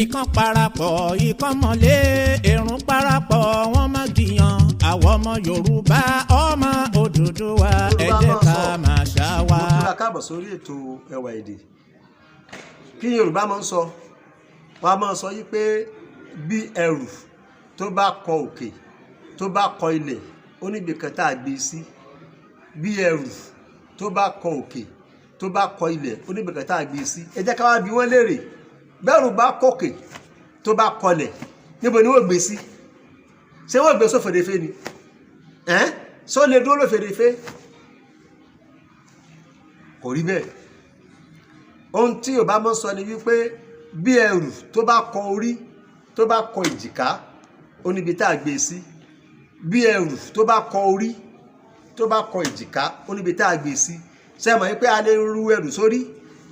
ìkan parapọ̀ ìkan mọ̀lé èrún parapọ̀ wọ́n má jiyàn àwọn ọmọ Yorùbá ọmọ Odùduwà ẹ jẹ́ ká máa ṣá wa. mo tún ra káàbọ̀ sórí ètò ẹwà èdè. kí Yorùbá máa ń sọ wọ́n á máa sọ yí pé bí ẹrù tó bá kọ òkè tó bá kọ ilẹ̀ ó níbi kan tá a gbé sí. bí ẹrù tó bá kọ òkè tó bá kọ ilẹ̀ ó níbi kan tá a gbé sí. ẹ jẹ́ ká wá bi wọ́n léèrè bẹ́ẹ̀rù bá kọ̀kè tó bá kọlẹ̀ níbo ni wọ́n gbé sí. ṣé wọ́n gbé sófèrèfé ni ṣó lè dúró lófèrèfé kò rí bẹ́ẹ̀. ohun tí Yorùbá mọ́ sọ ni wípé bí ẹrù tó bá kọ orí tó bá kọ ìjìká ó níbi tá a gbé sí. bí ẹrù tó bá kọ orí tó bá kọ ìjìká ó níbi tá a gbé sí. ṣé ẹ mọ̀ wípé a lè ru ẹrù sórí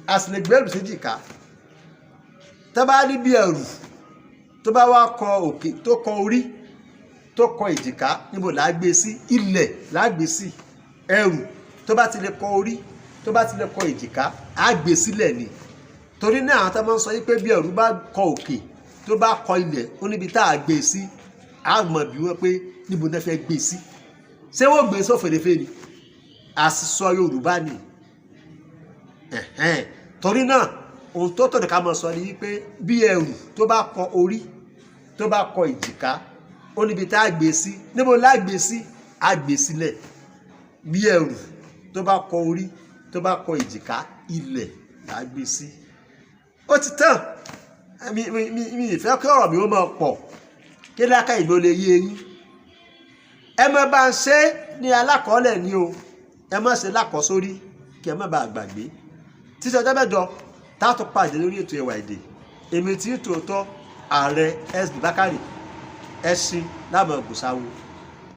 a sì lè gbé ẹrù sí ìjìká. tó bá ní bí ẹrù tó bá wá kọ òkè tó kọ orí tó kọ ìjìká níbo là á gbé sí. ilẹ̀ là á gbé sí. ẹrù tó bá ti lè kọ orí tó bá ti lè kọ ìjìká á gbé sílẹ̀ ni. torí náà àwọn tó máa ń sọ wípé bí ẹrù bá kọ òkè tó bá kọ ilẹ̀ ó níbi tá a gbé sí á mọ̀ bí wọ́n pé níbo náà fẹ́ gbé sí. ṣé wọ́n gbé sófèrèfé ni àṣìṣọ Yorùbá ni. torí náà ohun tó tọ̀dọ̀ ká máa sọ ni wípé bí ẹrù tó bá kọ orí tó bá kọ ìjìká ó níbi tá a gbé sí. níbo la gbé sí á gbé sílẹ̀. bí ẹrù tó bá kọ orí tó bá kọ ìjìká ilẹ̀ la gbé sí. ó ti tán mi ìfẹ́ kí ọ̀rọ̀ mi ó máa pọ̀ kí láká ìlú lè yé yín. ẹ má bá ń ṣe ní alákọ̀ọ́lẹ̀ ni o ẹ má ṣe lákọ̀ọ́sórí kí ẹ má bá gbàgbé. títí ọjọ́ mẹ́jọ táàtò pàdé lórí ètò ẹwà èdè èmi tí tòótọ́ ààrẹ SB Bákàrè ẹṣin lámọ̀ gùsáwó.